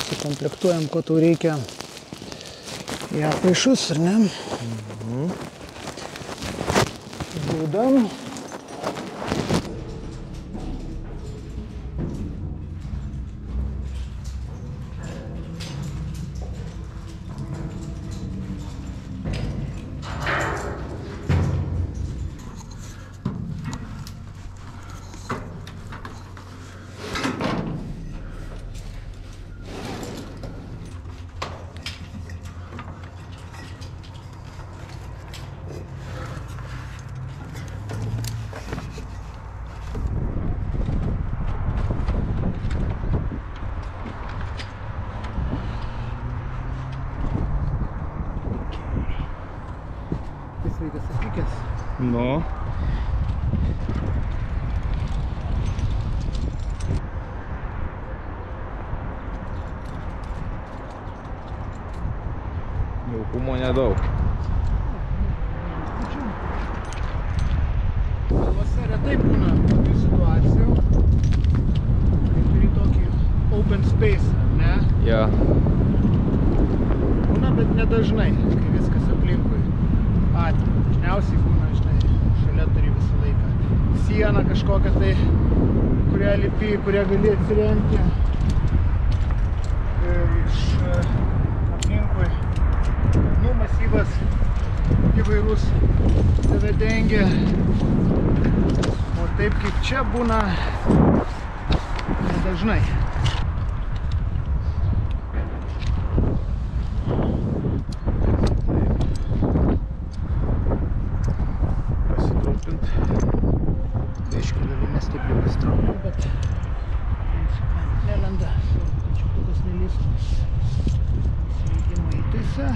sukomplektuojam, ko tau reikia į apmaišus, ar ne? Būdam. Sveikas atvykęs. Nu. Jaukumo nedaug. Kalvose retai būna tokių situacijų, kai turi tokį open space, ne? Ja. Būna, bet nedažnai, kai viskas aplinkui atvira. Dažniausiai būna, žinai, šalia turi visą laiką sieną kažkokią tai, kurią lipi, kurią gali atsiremti. Iš aplinkui kalnų masyvas įvairus tave dengia. O taip kaip čia būna nedažnai. Nelenda, čiupukas nelystų. Įsijungimo įtaisą.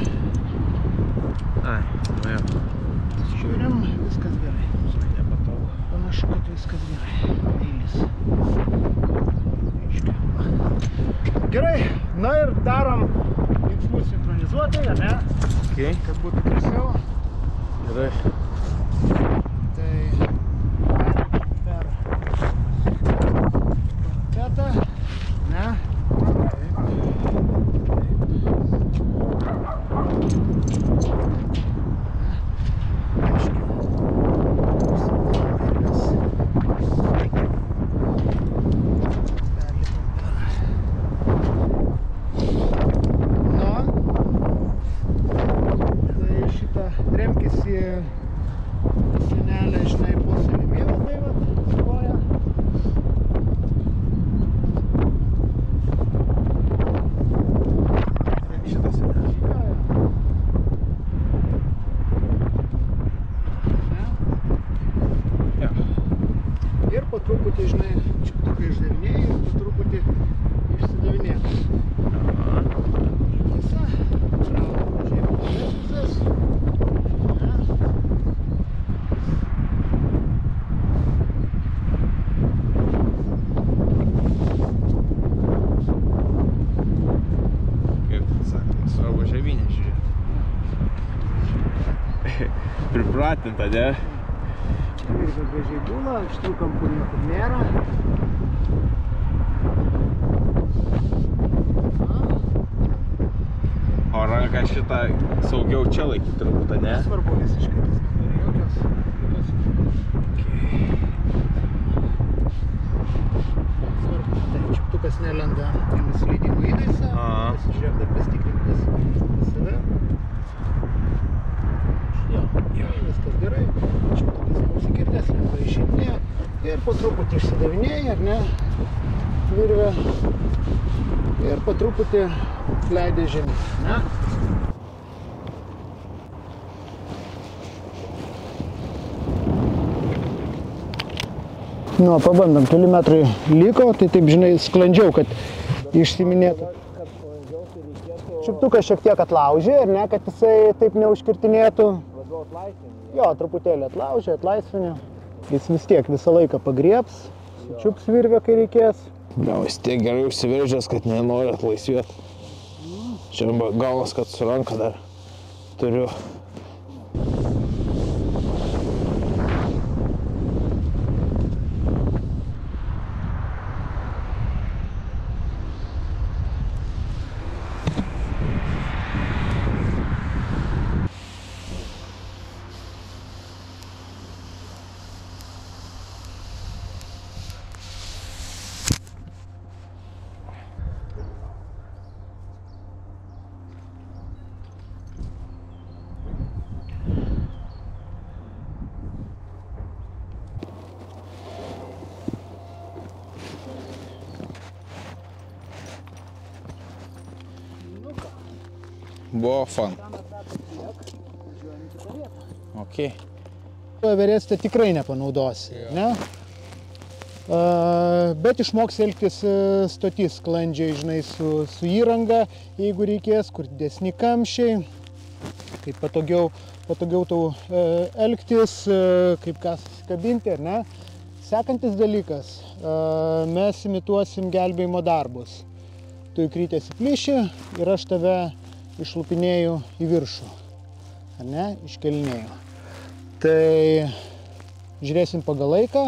Ai, nu jau. Žiūrim, viskas gerai. Nepatogu. Panašu, kad viskas gerai. Eilis. Gerai, na ir darom veiksmus sinchronizuotai, ar ne? Okay. Kad būtų drąsiau. Gerai. Senelė, žinai, po salimi labai koja. Šitą senelį. Ja. Ir po truputį, žinai, čiuptukai išdavinėjai ir po truputį išsidavinėjai. Pripratinta, ne? Irgi gražiai būna, šitų kampų niekur nėra. O ranką šitą saugiau čia laikyti turbūt, ne? Svarbu visiškai, jokios. Svarbu, tai čiuptukas nelenda į nusileidimų įtaisą. Pasižiūrėk, dar pasitikrintas save. Viskas gerai, čiuptukas neusikirtęs, lengvai išeidinėja ir po truputį išsidavinėja, ar ne, virvę ir po truputį leidė žemyn, ne? Nu, pabandom, keli metrai liko, tai taip, žinai, sklandžiau, kad išsiminėtų. Čiuptukas šiek tiek atlaužė, ar ne, kad jisai taip neužkirtinėtų. Jo, truputėlį atlaužė, atlaisvinė. Jis vis tiek visą laiką pagriebs, sučiups virvę, kai reikės. Gal vis tiek gerai užsiveržęs, kad nenori atlaisvėti. Čia galas, kad su ranka dar turiu. Buvo fun. Ok. Everestą tikrai nepanaudosi, ne? Bet išmoks elgtis stotys sklandžiai, žinai, su įranga, jeigu reikės, kur didesni kamščiai, kaip patogiau tau elgtis, kaip ką susikabinti, ar ne? Sekantis dalykas, mes imituosim gelbėjimo darbus. Tu įkrytės į plyšį ir aš tave išlupinėju į viršų, ar ne? Iškelinėju. Tai žiūrėsim pagal laiką,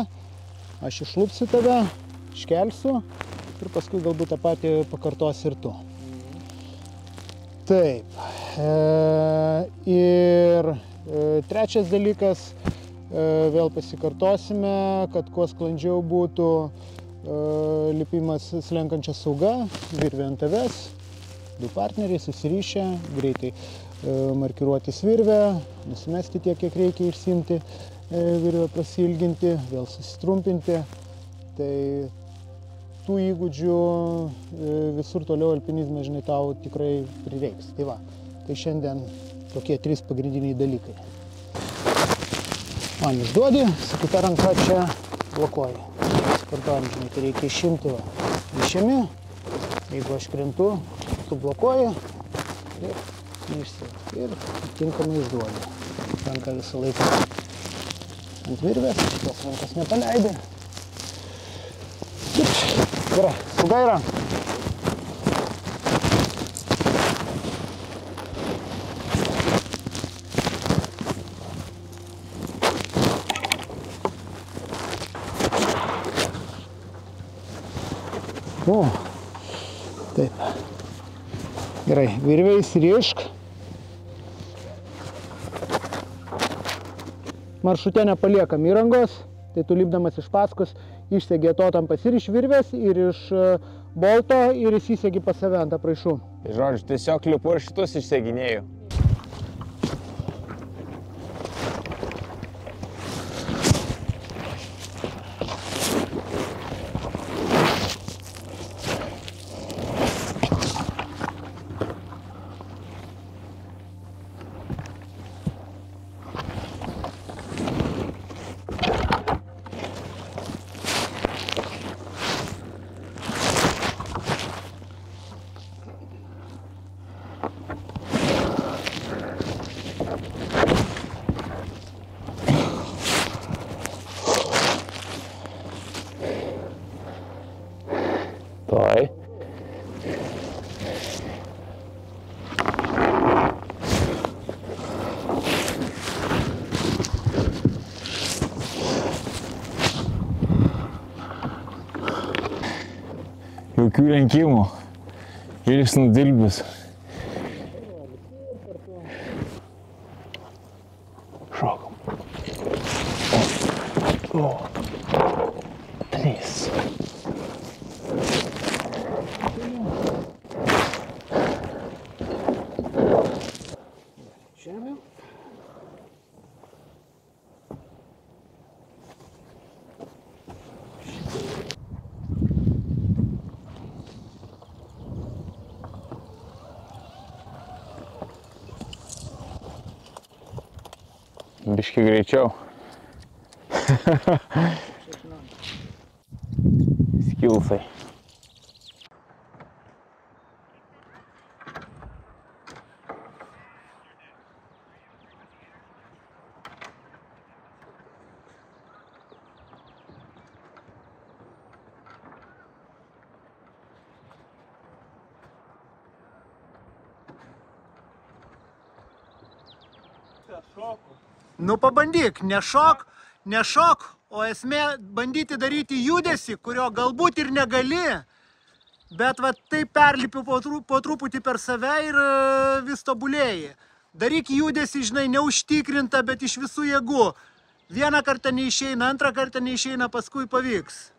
aš išlupsiu tave, iškelsiu ir paskui galbūt tą patį pakartosi ir tu. Taip. Ir trečias dalykas, vėl pasikartosime, kad kuo sklandžiau būtų lipimas slenkančia sauga, virvė ant tavęs, du partneriai susirišę, greitai markiruoti virvę, nusimesti tiek, kiek reikia išsiimti, virvę prasilginti, vėl susitrumpinti. Tai tų įgūdžių visur toliau alpinizme, žinai, tau tikrai prireiks. Tai va, tai šiandien tokie 3 pagrindiniai dalykai. Man išduodi, su kita ranka čia blokuoji. Kartuojam, žinai, tai reikia išimti, va. Išimi, jeigu aš krentu, tu blokuoji ir išsivat. Ir tinkamai išduodi. Ranka visą laiką ant virvės, šitos rankos nepaleidi. Gerai, sauga yra. O, taip. Gerai, virvę įsirišk. Maršrute nepaliekam įrangos, tai tu lipdamas iš paskos išsegi atotam pasiriš virvės ir iš bolto ir įsisegi pas save ant apraišų. Žodžiu, tiesiog lipu ir šitus išseginėjau. Toj. Jokių lenkimų. Žvilgsnių dilbis. Šokom. O. 3. Žemė. Biški greičiau. Skilsai. Nu pabandyk, nešok, o esmė bandyti daryti judesį, kurio galbūt ir negali, bet va taip perlipi po truputį per save ir vis tobulėji. Daryk judesį, žinai, neužtikrinta, bet iš visų jėgų. Vieną kartą neišeina, antrą kartą neišeina, paskui pavyks.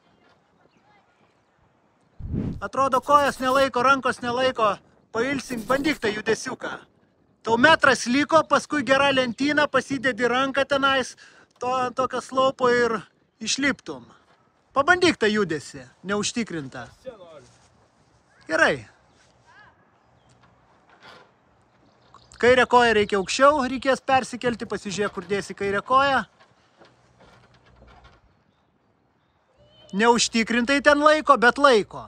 Atrodo, kojas nelaiko, rankos nelaiko, pailsink, bandyk tą judesiuką. Tau metras liko, paskui gera lentyna, pasidedi ranką tenais, tokio slopo ir išliptum. Pabandyk tą judesį, neužtikrintą. Gerai. Kairę koją reikia aukščiau, reikės persikelti, pasižiūrėk, kur dėsi kairę koją. Neužtikrintai ten laiko, bet laiko.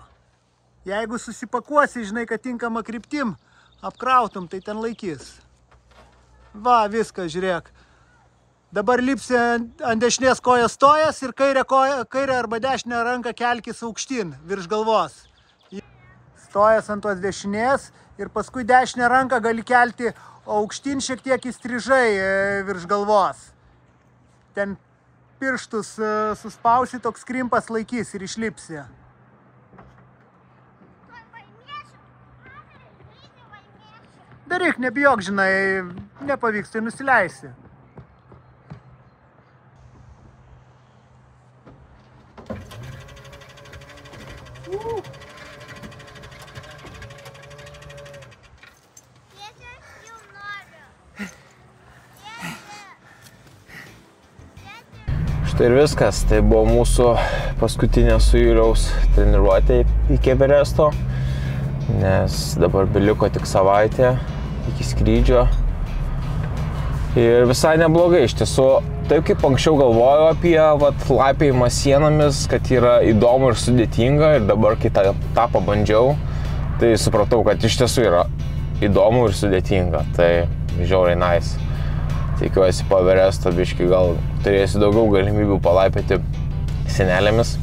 Jeigu susipakuosi, žinai, kad tinkama kryptim, apkrautum, tai ten laikys. Va, viskas, žiūrėk. Dabar lipsi ant dešinės kojos stojas ir kairę arba dešinę ranką kelkis aukštyn, virš galvos. Stojas ant tos dešinės ir paskui dešinę ranką gali kelti aukštyn šiek tiek įstrižai virš galvos. Ten pirštus suspausi, toks krimpas laikys ir išlipsi. Daryk, nebijok, žinai, nepavyks, tai nusileisi. Štai ir viskas, tai buvo mūsų paskutinė su Juliaus treniruotė iki Everesto, nes dabar beliko tik savaitė iki skrydžio. Ir visai neblogai, iš tiesų, taip kaip anksčiau galvojau apie laipiojimą sienomis, kad yra įdomu ir sudėtinga, ir dabar, kai tą pabandžiau, tai supratau, kad iš tiesų yra įdomu ir sudėtinga, tai žiauriai nice. Tikiuosi po Everesto biškį gal turėsiu daugiau galimybių palaipioti sienelėmis.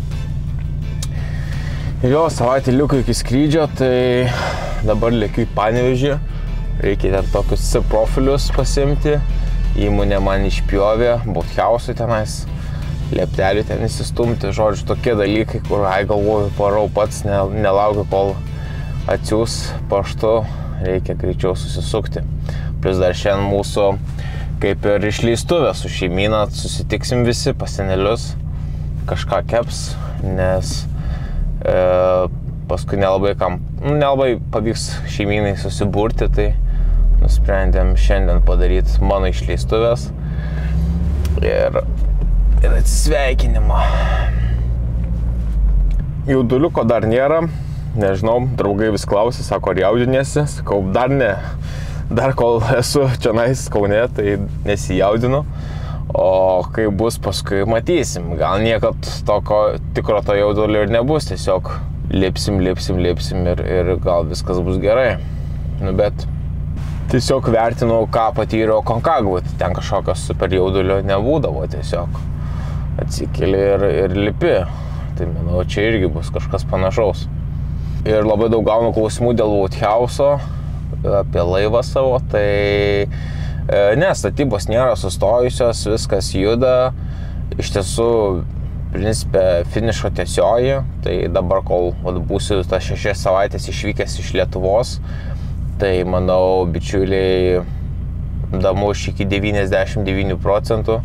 Ir jo, savaitė liko iki skrydžio, tai dabar lėkiu į Panevėžį. Reikia ten tokius C profilius pasimti. Įmonė man išpjovė, Bauthiausui tenais, lieptelių ten įsistumti. Žodžiu, tokie dalykai, kur galvoju, parau pats, nelaukiu, kol atsiūs paštu, reikia greičiau susisukti. Plius dar šiandien mūsų kaip ir išleistuvė su šeimyna, susitiksim visi pas senelius, kažką keps, nes paskui nelabai pavyks šeimynai susiburti, tai nusprendėm šiandien padaryti mano išleistuvės ir atsisveikinimą. Jauduliuko dar nėra, nežinau, draugai vis klausė, sako, ar jaudiniesi, sakau, dar ne. Dar kol esu čionais Kaune, tai nesijaudinu, o kai bus paskui matysim. Gal niekad tokio tikro to jaudulio ir nebus, tiesiog lipsim ir gal viskas bus gerai. Nu, bet tiesiog vertinu, ką patyriau Konkagvoj, ten kažkokio super jaudulio nebūdavo, tiesiog atsikeli ir lipi. Tai manau, čia irgi bus kažkas panašaus. Ir labai daug gaunu klausimų dėl Bauthiauso, apie laivą savo, tai ne, statybos nėra sustojusios, viskas juda, iš tiesų, principe, finišo tiesioji, tai dabar, kol būsiu tas 6 savaitės išvykęs iš Lietuvos, tai, manau, bičiuliai, damuš iki 99%,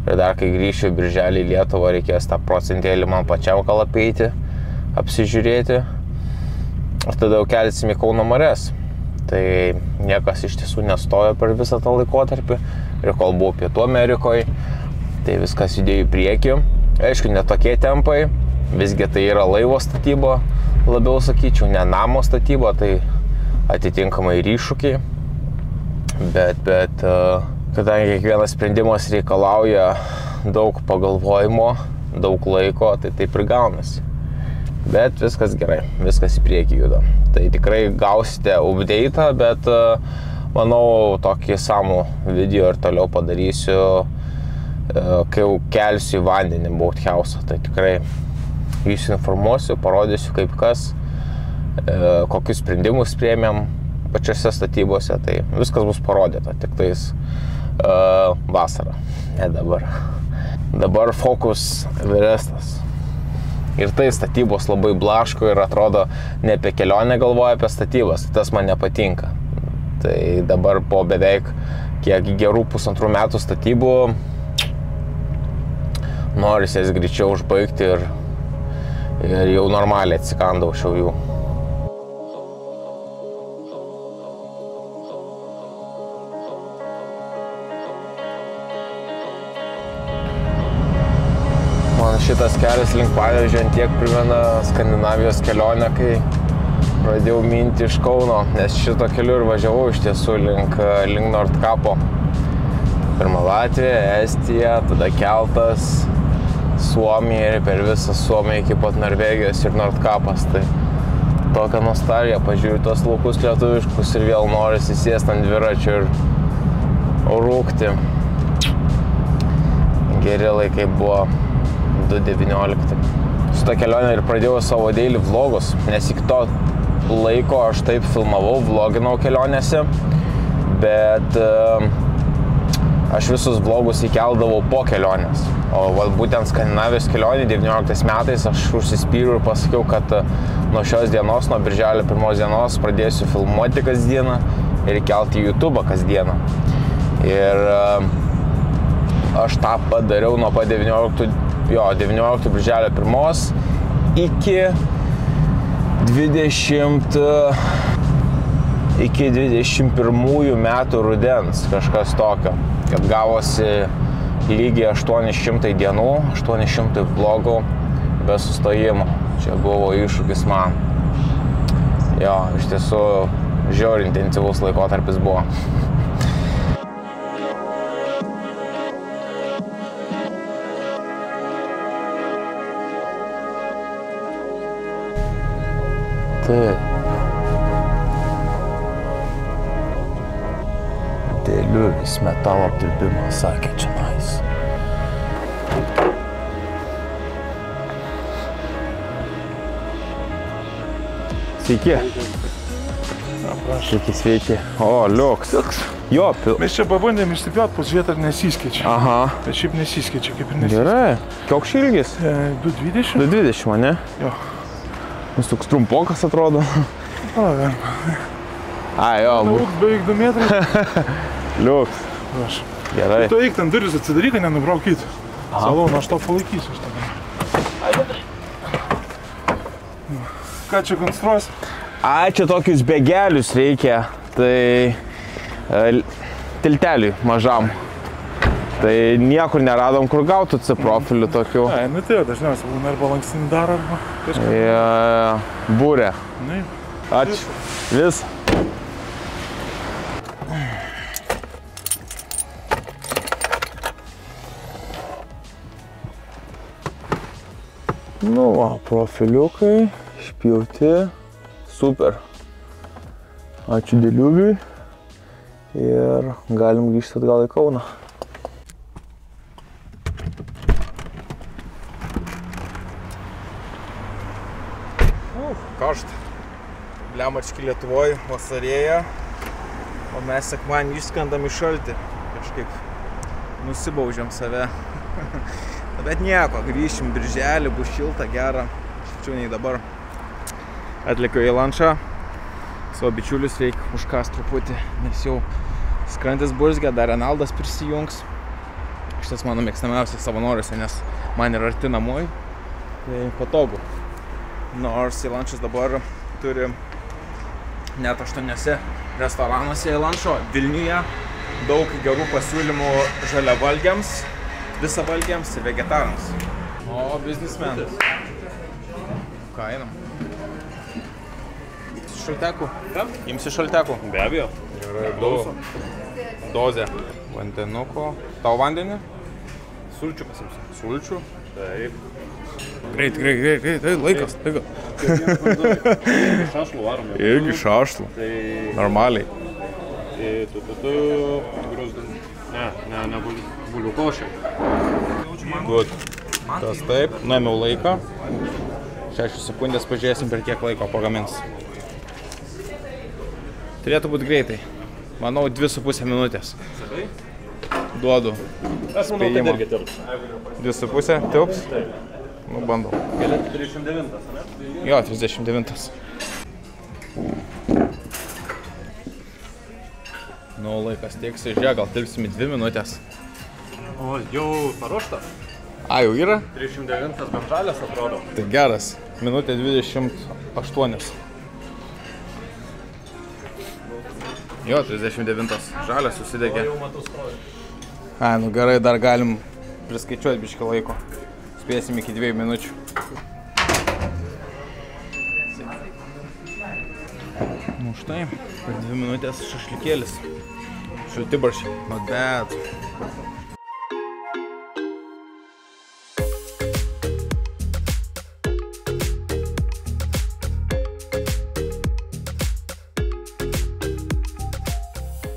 ir dar, kai grįšiu birželį į Lietuvą, reikės tą procentėlį man pačiam gal apeiti, apsižiūrėti, ir tada jau kelsim į Kauno marias. Tai niekas iš tiesų nestojo per visą tą laikotarpį ir kol buvau Pietų Amerikoje, tai viskas judėjo į priekį. Aišku, ne tokie tempai, visgi tai yra laivo statyba, labiau sakyčiau, ne namo statyba, tai atitinkamai ir iššūkiai. Bet kadangi kiekvienas sprendimas reikalauja daug pagalvojimo, daug laiko, tai taip ir gaunasi. Bet viskas gerai, viskas į priekį juda. Tai tikrai gausite update'ą, bet manau, tokį samų video ir toliau padarysiu, kai jau kelsiu į vandenį Bauthiausą. Tai tikrai jūs informuosiu, parodysiu kaip kas, kokius sprendimus priėmėm pačiose statybose. Tai viskas bus parodyta, tik tais vasarą, ne dabar. Dabar fokus Everestas. Ir tai statybos labai blaško ir atrodo ne apie kelionę galvoja, apie statybas. Tas man nepatinka. Tai dabar po beveik kiek gerų 1,5 metų statybų norisi jas greičiau užbaigti ir jau normaliai atsikandau šiaujų. Šitas kelias link Panevėžio ant tiek primena Skandinavijos kelionę, kai pradėjau minti iš Kauno, nes šito keliu ir važiavau iš tiesų link Nordkapo. Pirma Latvija, Estija, tada keltas, Suomija ir per visą Suomiją iki pat Norvegijos ir Nordkapas. Tai tokia nostalgija, pažiūrėjau tos laukus lietuviškus ir vėl norisi sėsti ant dviračio ir rūkti. Geri laikai buvo 2019. Su ta kelionė ir pradėjau savo daily vlogus, nes iki to laiko aš taip filmavau, vloginau kelionėse, bet aš visus vlogus įkeldavau po kelionės. O būtent Skandinavijos kelionė 19 metais aš užsispyriau ir pasakiau, kad nuo šios dienos, nuo birželio 1 dienos pradėsiu filmuoti kasdieną ir įkelti į YouTube'ą kasdieną. Ir aš tą padariau nuo pat 19 birželio 1 iki 21 metų rudens, kažkas tokio, kad gavosi lygiai 800 dienų, 800 vlogų be sustojimo. Čia buvo iššūkis man. Jo, iš tiesų žiauriai intensyvus laikotarpis buvo. Taip. Dėliuvis metalo apdirbimas, sakė čia nais. Sveiki. Sveiki. O, liuks. Jo, Mes čia pabandėm išsipjaut, pasižiūrėti, ar nesiskečia. Aha. Bet šiaip nesiskečia, kaip ir nesiskečia. Gerai. Koks ilgis? 2,20. 2,20, mane? Jo. Jis toks trumpokas atrodo. Galima. Ai, jo. Lauks beveik 2 metrai. Liuks. Aš. Gerai. Tu eik ten duris atsidaryk, nenubraukyt. Saloną aš to palaikysiu. Ką čia konstruosi? Ai, čia tokius bėgelius reikia. Tai tilteliui mažam. Tai niekur neradom, kur gautų C profilių tokių. Ai, nu tai dažniausiai būna arba lankstinį dar, arba kažką. Būrė. Na, Ačiū. Vis. Nu va, profiliukai, išpjauti. Super. Ačiū Dėliuviui. Ir galim grįžti atgal į Kauną. Karšta. Blemački Lietuvoj vasarėja, o mes sekmanį išskrendam į šaltį. Kažkaip nusibaužiam save. Bet nieko, grįšim birželį, bus šilta, gera. Šilčiau nei dabar. Atlikiau į lančą. Savo bičiulius reikia užkast truputį, nes jau skrandis burzgia, dar Renaldas prisijungs. Šitas mano mėgstamiausias savanoriuose, nes man yra arti namoj. Tai patogu. Nors į lančas dabar turi net 8 restoranuose į lančo. Vilniuje daug gerų pasiūlymų žaliavalgiams, visavalgiams ir vegetarams. O, biznismenas. Ką einam? Šaltekų? Imsi šaltekų? Be abejo. Dozė. Vandenuko. Tau vandenį? Sulčių pasimsiu. Sulčių? Taip. Greit, laikas. Šašlų varom. Irgi šašlų. Tai... Normaliai. Ne, bulių košė. Good. Tas taip. Nuėmiau laiką. 6 sekundės pažiūrėsim, per kiek laiko pagamins. Turėtų būti greitai. Manau, 2,5 minutės. Duodu. Aš manau, kad irgi tilps. 2,5 tilps? Taip. Nu, bandau. Galėtų 39, ne? Jo, 39. Nu, laikas tieksi, žiūrėk, gal tilpsim į 2 minutės. O, jau paruošta. A, jau yra? 39 bet žalias atrodo. Tai geras. Minutė 28. Jo, 39. Žalias susidegė. Jau matau skrovi. A, nu gerai, dar galim priskaičiuoti biškį laiko. Spėsim iki 2 minučių. Nu štai, per 2 minutės šašlikėlis. Šaltibarščiai. Not bad.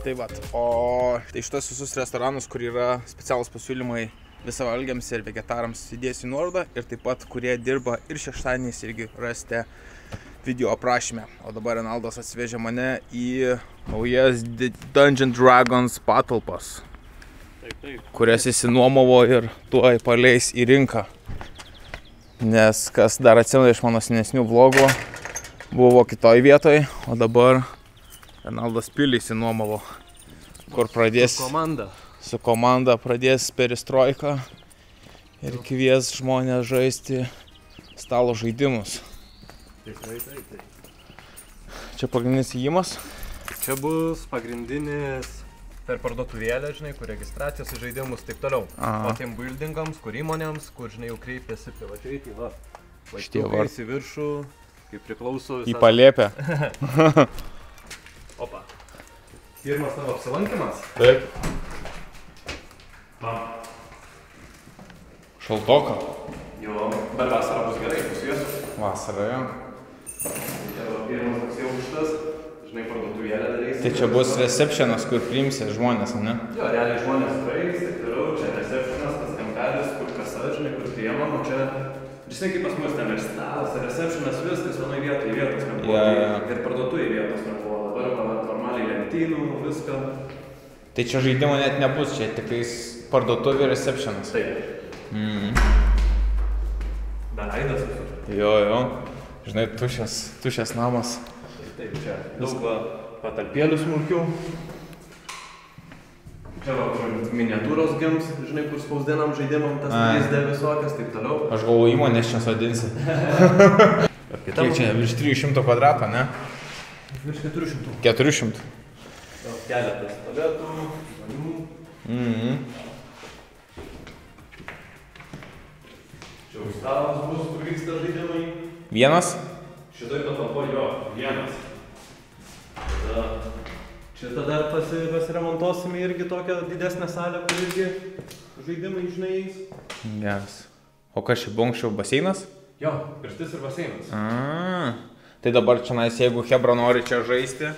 Tai vat, o tai šitas visus restoranus, kur yra specialūs pasiūlymai visavalgiams ir vegetarams, įdėsiu nuorodą ir taip pat, kurie dirba ir šeštadieniais, irgi rasite video aprašyme. O dabar Renaldas atsivežė mane į naujas Dungeons & Dragons patalpas, kurias įsinuomavo ir tuoj paleis į rinką. Nes kas dar atsimena iš mano senesnių vlogų, buvo kitoj vietoj, o dabar Renaldas pilį įsinuomavo, kur pradės su komanda pradės perestroiką ir kvies žmonės žaisti stalo žaidimus. Taip. Čia pagrindinis įėjimas. Čia bus pagrindinis per parduotuvėlę, žinai, kur registracijos į žaidimus, taip toliau. O tiem buildingams, kur įmonėms, kur, žinai, jau kreipėsi privačiai, tai va, laiptukais į viršų, kaip priklauso visas... Į palėpę. Opa. Pirmas tavo apsilankimas? Taip. Šaltoka. Jo, bet vasara bus gerai, pusviesiu. Vasara, jo. Čia pirmas toks aukštas, žinai, parduotuvėlę darysi. Tai čia bus receptionas, kur priimsi žmonės, ne? Jo, realiai žmonės praeis, taip toliau, čia receptionas, tas kampelis, kur kasa, žinai, kur priimam, o čia... Žinai, kaip pas mus ten ir stalas, receptionas, viskas vienoj vietoj vietos nebuvo. Ir parduotuvėj vietos nebuvo. Dabar normaliai lentynų, viską. Tai čia žaidimo net nebus, čia tiktais parduotuvė receptionas. Taip. Belaidas visur. Jo. Žinai, tuščias namas. Taip, čia daug patalpėlių smulkių. Čia va, kur miniatūros gims, žinai, kur spausdinam žaidimam, tas 3D visokias, taip toliau. Aš galvoju, įmonės čia sodinsi. Kiek čia, virš 300 kvadrato, ne? Virš 400. 400. Keletas tualetų, žmonių. Čia užstalas bus, kur vyksta žaidimai. Vienas? Šitoj patalpoj, jo, vienas. Šitą dar pasiremontuosime irgi tokią didesnę salę, kur irgi žaidimai, žinai, eis. Geras. O kas čia buvo anksčiau, baseinas? Jo, pirtis ir baseinas. Tai dabar čia, jeigu Hebra nori čia žaisti,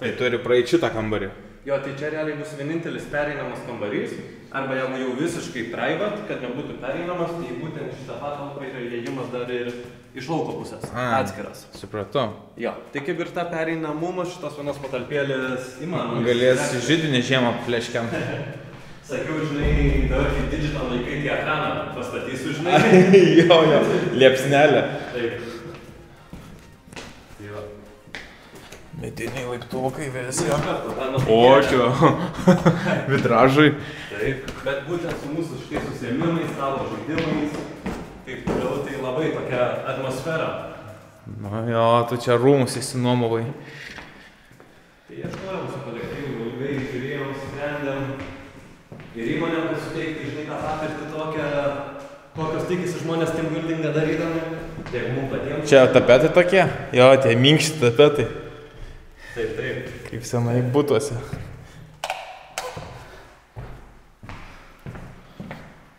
tai turi praeiti šitą kambarį. Jo, tai čia realiai bus vienintelis pereinamas kambarys, arba jeigu jau visiškai private, kad nebūtų pereinamas, tai būtent šitą patalpą yra įėjimas dar ir iš lauko pusės, atskiras. Supratau. Jo, tai kaip ir ta pereinamumas, šitos vienos patalpėlės įmanomas. Galės židinį žiemą pleškiam. Sakiau, žinai, dabar kaip digital laikai tie ekraną pastatysiu, žinai. Jo, liepsnelė. Taip. Mediniai laiptukai vėsi. O, čia. Vitražai. Taip, bet būtent su mūsų šitais užsiėmimais, stalo žaidimais, taip toliau, tai labai tokia atmosfera. Na jo, tu čia rūmus įsinuomavai. Tai ieškojom su kolektyvu, ilgai žiūrėjom, sprendėm. Ir įmonėm suteikti, žinai, tą patirtį tokią, kokios tikisi žmonės team buildingą darydami. Tiek mums patiems. Čia tapetai tokie? Jo, tie minkšti tapetai. Taip. Kaip senai butuose.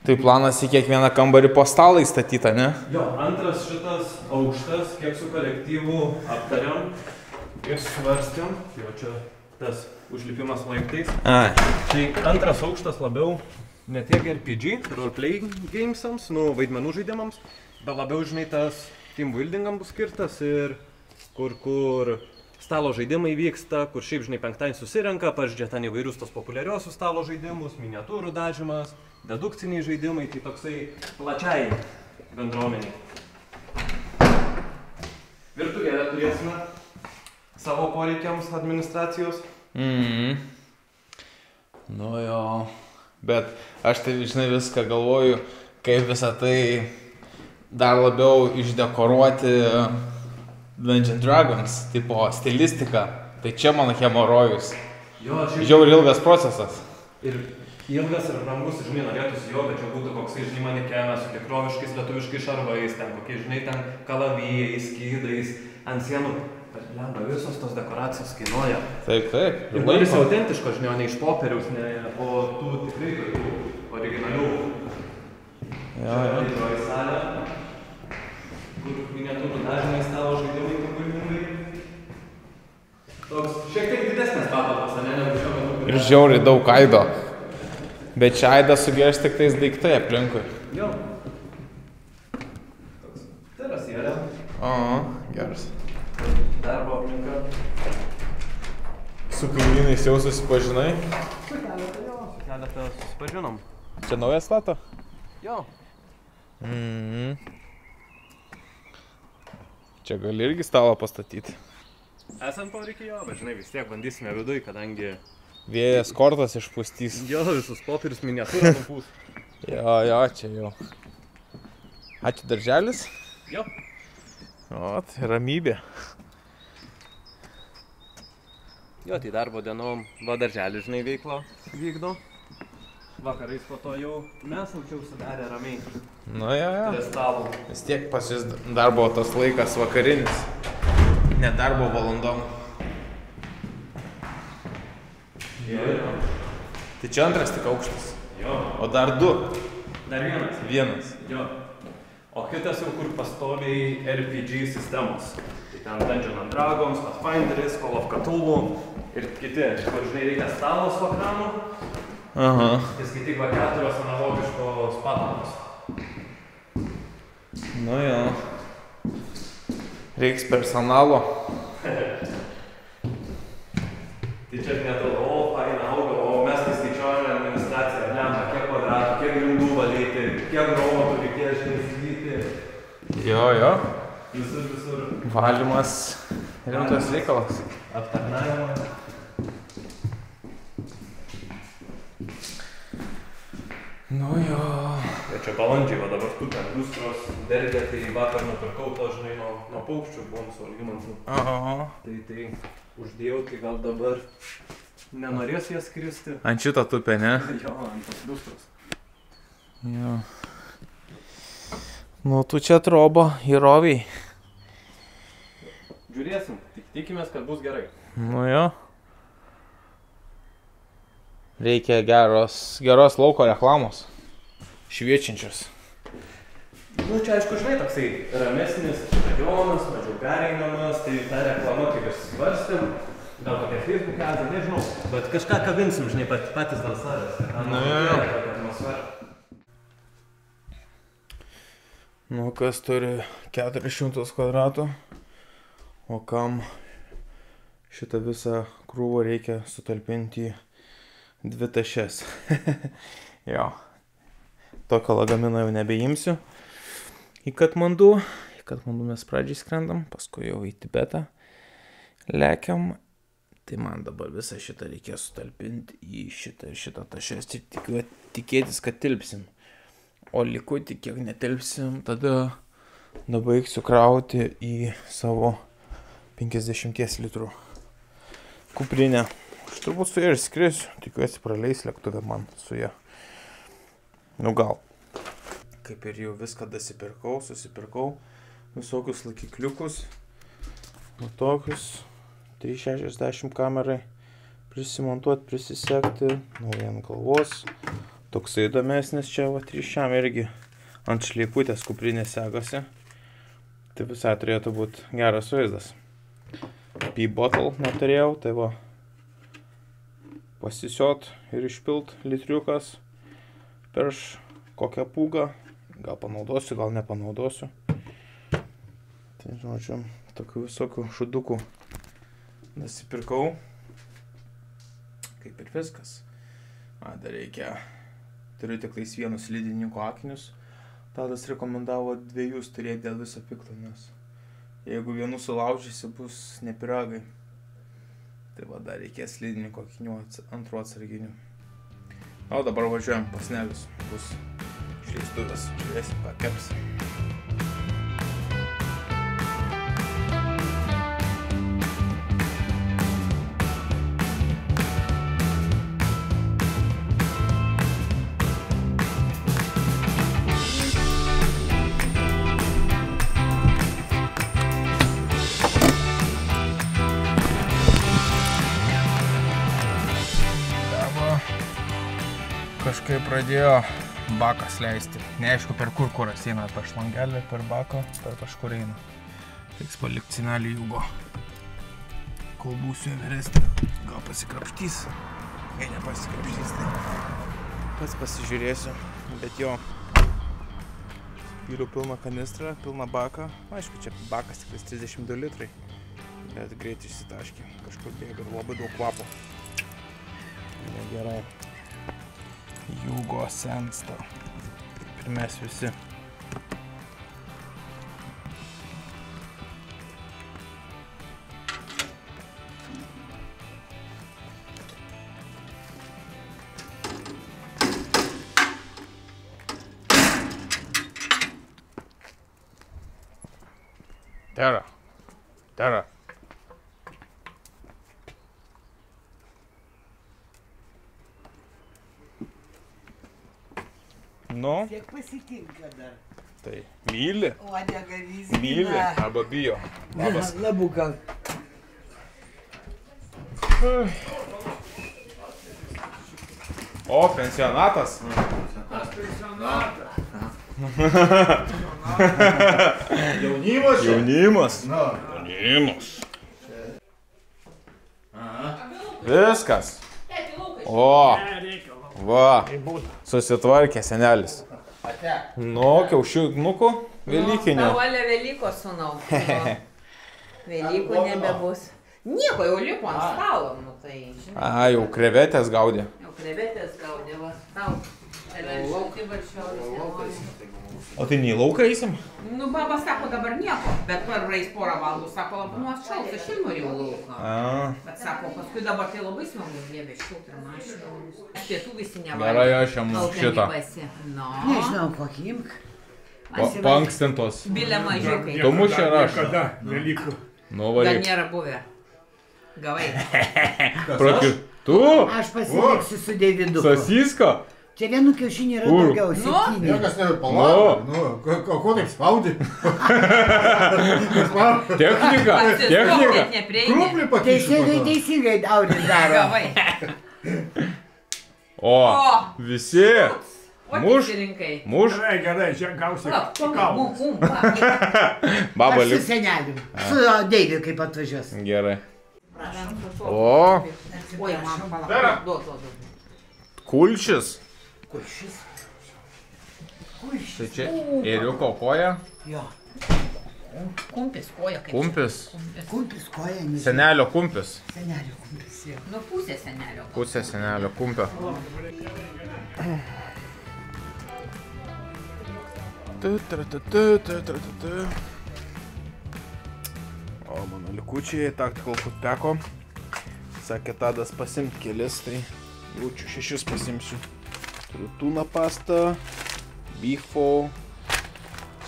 Tai planas į kiekvieną kambarį po stalą įstatyta, ne? Jo, antras šitas aukštas, kiek su kolektyvu aptariam ir svarstėm. Jo, čia tas užlipimas laiptais. Tai antras aukštas labiau ne tiek RPG, roleplay gamesams, vaidmenų žaidimams, bet labiau, žinai, tas team buildingam bus skirtas ir kur stalo žaidimai vyksta, kur šiaip, žinai, penktadienį susirenka, pažydžia ten įvairius tos populiariosius stalo žaidimus, miniatūrų dažymas, dedukciniai žaidimai, tai toksai plačiai bendruomeniai. Virtuvėlę turėsime savo poreikiams administracijos. Nu jo, bet aš tai, žinai, viską galvoju, kaip visą tai dar labiau išdekoruoti Dungeons & Dragons, tipo stilistika, tai čia mano hemorojus. Žiauriai ilgas procesas. Ir ilgas ir brangus, žinai, norėtųsi jo, kad čia būtų koksai, žinai, manekenas su tikroviškais lietuviškais šarvais, ten kokie, žinai, ten kalavijais, skydais, ant sienų. Lemba, visos tos dekoracijos kainuoja. Taip. Ir norisi autentiško, žinai, ne iš popieriaus, o tų tikrai tokių originalių. Jo. Didžioji salė, kur miniatūrų dažnai stalo žaidimai pagrindingai. Toks šiek tiek didesnės patalpos, ne, negu šiuo metu. Ir žiauriai daug aido. Bet čia aidą sugėrš tik tais daiktai aplinkui. Jo. Toks terasėlė. Geras. Darbo aplinka. Su kaimynais jau susipažinai? Su keletą susipažinom. Čia nauja stata? Jo. Čia gali irgi stalą pastatyti. Esant poreikį jo, bet žinai, vis tiek bandysime viduj, kadangi... Vėjas kortas išpūstys. Jo, visus popierius miniatūrą nupūs. Jo, čia jau. Ačiū darželis? Jo. O, tai ramybė. Jo, tai darbo dienom va darželį, žinai, veiklą vykdo. Vakarais po to jau mes aučiau sudarę ramiai. Nu, jo. Prie stalo. Vis tiek pas jis darbo tas laikas vakarinis. Ne darbo valandom. Jo. Tai čia antras tik aukštas. Jo. O dar du. Dar vienas. Vienas. Jo. O kitas jau kur pastoviai RPG sistemos. Tai ten Dungeons and Dragons, Pathfinderis, Call of Cthulhu ir kiti, kur žinai reikia stalo su ekranu. Aha. Tai skaityk va 4 analogiškos patalpos. Nu jo. Reiks personalo. Tai čia netrodo, faina auga, o mes tai skaičiuojame administraciją, lemą, kiek kvadratų, kiek grindų valyti, kiek robotų reikės įsigyti. Jo. Visur. Valymas rimtas reikalas. Aptarnavimas. Nu jo. Ir čia balandžiai, va dabar tu ten lustros dergė, tai vakar nupirkau to, žinai, nuo paukščių, buvom su Algimantu. Aha. Tai uždėjau, tai gal dabar nenorės jas skristi. Ant šito tupė, ne? Jo, ant tos lustros. Jo. Nu, tu čia trobo įroviai. Žiūrėsim, tik tikimės, kad bus gerai. Nu jo. Reikia geros lauko reklamos. Šviečiančios. Nu, čia aišku, žinai, toksai ramesnis stadionas, mažiau pereinamas, tai ta reklama, kaip ir svarstėm, gal kokia Facebook adė, nežinau, bet kažką kabinsim, žinai, patys dėl savęs. Nu, jo. Tokia atmosfera. Nu, kas turi 400 kvadratų, o kam šitą visą krūvą reikia sutalpinti į 2 tašes. Jo. Tokio lagamino jau nebeimsiu. Į Katmandu mes pradžiai skrendam, paskui jau į Tibetą lekiam. Tai man dabar visą šitą reikės sutalpinti į šitą tašes ir tikėtis, kad tilpsim. O likutį, kiek netilpsim, tada baigsiu krauti į savo 50 litrų kuprinę. Aš turbūt su ja ir skrisiu, tikiuosi praleis lėktuvę man su ja. Nu gal. Kaip ir jau viską susipirkau visokius laikikliukus, nu tokius 360 kamerai prisimontuoti, prisisekti, nauja ant galvos. Toksai įdomesnis čia, va, 3 irgi ant šleiputės kuprinės segasi. Tai visai turėtų būti geras vaizdas. P-bottle neturėjau, tai va, pasisiot ir išpilt litriukas per kokią pūgą. Gal panaudosiu, gal nepanaudosiu. Tai žodžiu, tokių visokių šudukų nusipirkau. Kaip ir viskas. Dar reikia. Turiu tik tais vienus slidininko akinius. Tadas rekomendavo 2 turėti dėl viso pikto, nes jeigu vienu sulaužysi, bus ne piragai. Tai va, dar reikės slidininko akinių antrų atsarginių. O dabar važiuojam pas Nelius. Bus išleistuvės. Žiūrėsim, ką keps. kažkaip pradėjo bakas leisti. Neaišku, per kur kuras eina, per šlangelį, per baką, per kažkur eina. Reiks palikti senelį Jugo. Kol būsiu vyresnė, gal pasikrapštys. Jei nepasikrapštys, tai pats pasižiūrėsiu. Bet jo, pyliu pilną kanistrą, pilną baką. Aišku, čia bakas tikrai 32 litrai. Bet greit išsitaškė. Kažkur bėga ir labai daug kvapo. Gerai. Jugo sensta. Ir mes visi. Tera. Tera. Nu, Kiek pasitinka dar. tai myli, Uodega vizgina. myli arba bijo. Labas. Labukas. O, pensionatas. Jaunimas. Jaunimas. Na. Jaunimas. Viskas. O, va, susitvarkė senelis. Nu, kiaušinukų velykinių. Tavolia Velyko sūnau. Velykų nebebus. Nieko, jau lipo ant stalo, nu tai, žinai. A, jau krevetės gaudė. Jau krevetės gaudė, va, tau. Šalti varšiolis nenori. O tai nei lauką eisim? Nu, baba sako dabar nieko, bet praeis porą valandų, sako, labai nu atšals, aš ir norėjau lauką. Bet sako, paskui dabar tai labai smagu, dieve, šilta ir mašina. Pietų visi nevalgė. Gerai, aš jam šitą. No. Nežinau, kokį imk. Pankstintos. Bilė mažiukai. Tu mušė ir aš. Kada? Velykų. Nu, Dar varyk. nėra buvę. Gavai. Tu? Aš pasiliksiu su Deividu. Sasisko? Čia vienų kiaušinių yra Kur? daugiau, 7. Niekas nepalauk. Nu, ko taip spaudi? Technika. Technika. Kruplį pakyšiu. Teisingai Audis daro. Gavai. O, visi. O Muš. teisininkai. Muš. Gerai, gerai, čia gausi kalbą. Baba Aš su lik. seneliu. Su Deiviu kaip atvažiuos. Gerai. O, Oi, man palauk. Duot. kulšis. Kulšis. Tai čia ėriuko koja. Jo. Kumpis, koja kaip. Kumpis. Kumpis koja, nežinau. Senelio kumpis. Senelio kumpis, jo. Nu, pusė senelio. Pusė senelio kumpio. O mano likučiai, Tactical Footpacko. Sakė Tadas pasimt kelis, tai jaučiu 6 pasimsiu. Turiu tuna pastą, beefo,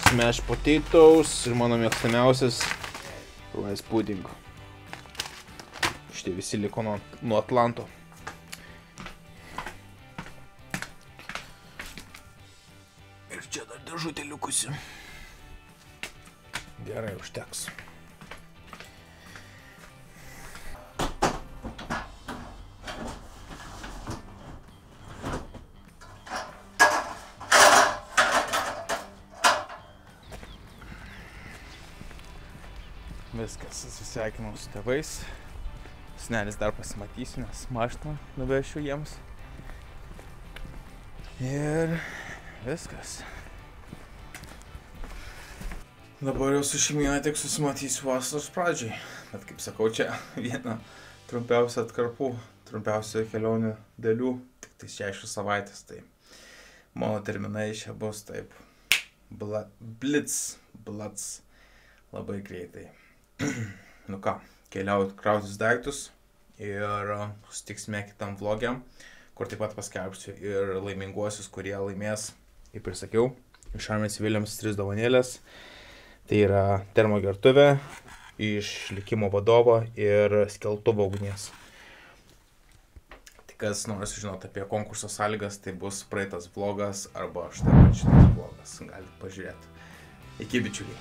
smashed potatoes ir mano mėgstamiausias rice pudding. Šitie visi liko nuo Atlanto. Ir čia dar dėžutė likusi. Gerai, užteks. Viskas, susisveikinau su tėvais. Senelis dar pasimatysiu, nes mašiną nuvešiu jiems. Ir viskas. Dabar jau su šeimyna tik susimatysiu vasaros pradžiai. Bet kaip sakau, čia viena trumpiausia atkarpų, trumpiausia kelionių dalių, tik tai 6 savaitės. Tai mano terminai čia bus taip blitz labai greitai. Nu ką, keliaut krautis daiktus ir susitiksime kitam vlogiam, kur taip pat paskelbsiu ir laiminguosius, kurie laimės, kaip ir sakiau, iš Armės Williams 3 dovanėlės. Tai yra termogertuvė, iš likimo vadovo ir skeltuvo ugnies. Tai kas nori sužinoti apie konkurso sąlygas, tai bus praeitas vlogas arba štai šitas vlogas, galite pažiūrėti. Iki bičiuliai.